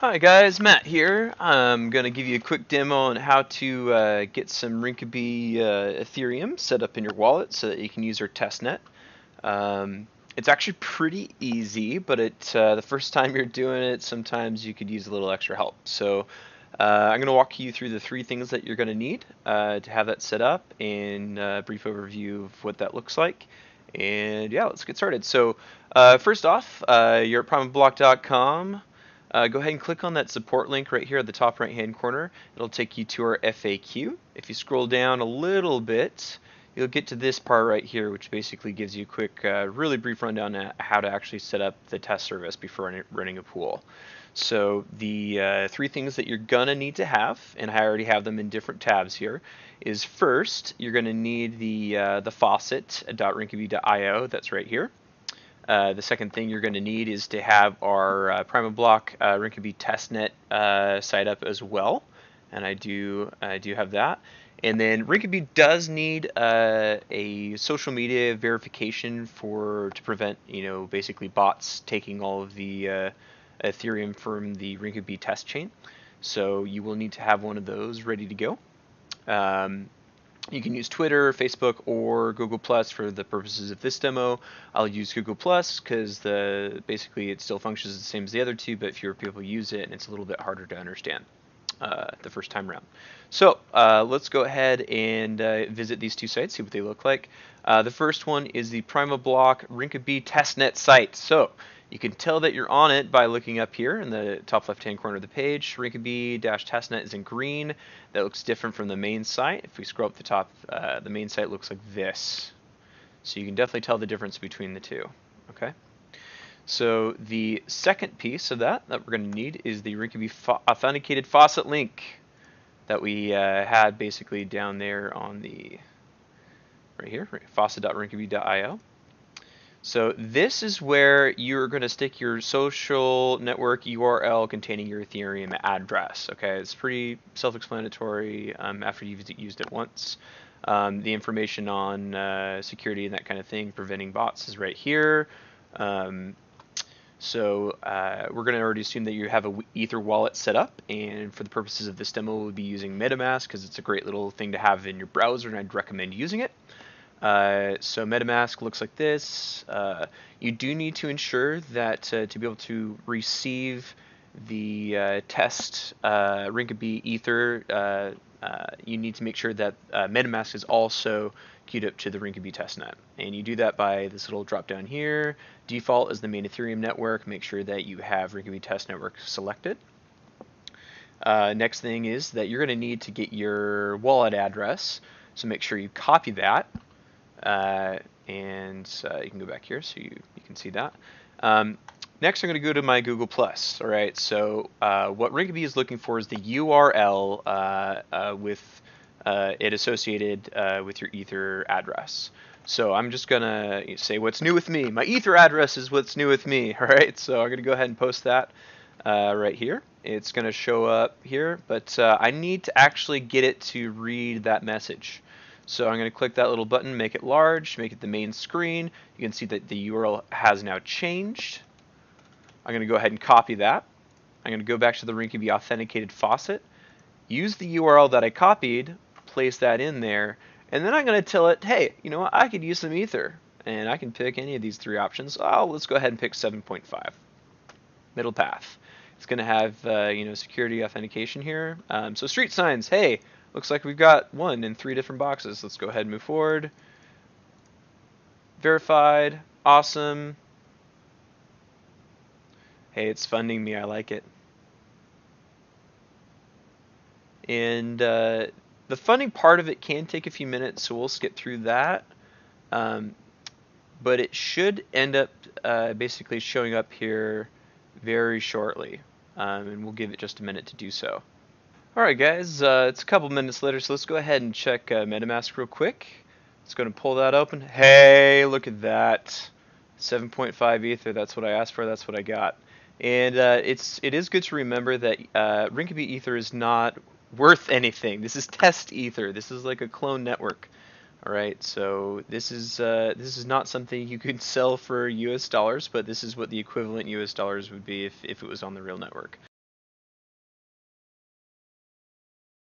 Hi guys, Matt here. I'm going to give you a quick demo on how to get some Rinkeby Ethereum set up in your wallet so that you can use our testnet. It's actually pretty easy, but the first time you're doing it, sometimes you could use a little extra help. So I'm going to walk you through the three things that you're going to need to have that set up and a brief overview of what that looks like. And yeah, let's get started. So first off, you're at PrimaBlock.com. Go ahead and click on that support link right here at the top right hand corner. It'll take you to our FAQ. If you scroll down a little bit, you'll get to this part right here, which basically gives you a quick, really brief rundown on how to actually set up the test service before running a pool. So the three things that you're gonna need to have, and I already have them in different tabs here, is first you're gonna need the faucet.rinkeby.io. That's right here. The second thing you're going to need is to have our PrimaBlock Rinkeby testnet site up as well, and I do have that. And then Rinkeby does need a social media verification to prevent basically bots taking all of the Ethereum from the Rinkeby test chain. So you will need to have one of those ready to go. You can use Twitter, Facebook, or Google Plus for the purposes of this demo. I'll use Google Plus because basically it still functions the same as the other two, but fewer people use it and it's a little bit harder to understand the first time around. So let's go ahead and visit these two sites, see what they look like. The first one is the PrimaBlock Rinkeby testnet site. So you can tell that you're on it by looking up here in the top left-hand corner of the page. Rinkeby-testnet is in green. That looks different from the main site. If we scroll up the top, the main site looks like this. So you can definitely tell the difference between the two. Okay. So the second piece of that we're going to need is the Rinkeby authenticated faucet link that we had basically down there on right here, faucet.rinkeby.io. So this is where you're going to stick your social network URL containing your Ethereum address. Okay, it's pretty self-explanatory after you've used it once. The information on security and that kind of thing, preventing bots, is right here. So we're going to already assume that you have a Ether wallet set up, and for the purposes of this demo, we'll be using MetaMask because it's a great little thing to have in your browser, and I'd recommend using it. So MetaMask looks like this. You do need to ensure that to be able to receive the test Rinkeby Ether, you need to make sure that MetaMask is also queued up to the Rinkeby testnet. And you do that by this little drop down here. Default is the main Ethereum network. Make sure that you have Rinkeby test network selected. Next thing is that you're going to need to get your wallet address. So make sure you copy that. And you can go back here so you can see that. Next, I'm going to go to my Google Plus. All right, so what Rinkeby is looking for is the URL with it associated with your Ether address. So I'm just going to say what's new with me. My Ether address is what's new with me. All right, so I'm going to go ahead and post that right here. It's going to show up here, but I need to actually get it to read that message. So I'm going to click that little button, make it large, make it the main screen. You can see that the URL has now changed. I'm going to go ahead and copy that. I'm going to go back to the Rinkeby authenticated faucet, use the URL that I copied, place that in there, and then I'm going to tell it, hey, you know what, I could use some Ether, and I can pick any of these three options. Oh, let's go ahead and pick 7.5, middle path. It's going to have security authentication here. So street signs, hey, looks like we've got one in 3 different boxes. Let's go ahead and move forward. Verified. Awesome. Hey, it's funding me. I like it. And the funding part of it can take a few minutes, so we'll skip through that. But it should end up basically showing up here very shortly. And we'll give it just a minute to do so. Alright guys, it's a couple minutes later, so let's go ahead and check MetaMask real quick. Let's go and pull that open. Hey, look at that. 7.5 Ether, that's what I asked for, that's what I got. And it is good to remember that Rinkeby Ether is not worth anything. This is test Ether. This is like a clone network. Alright, so this is not something you could sell for US dollars, but this is what the equivalent US dollars would be if it was on the real network.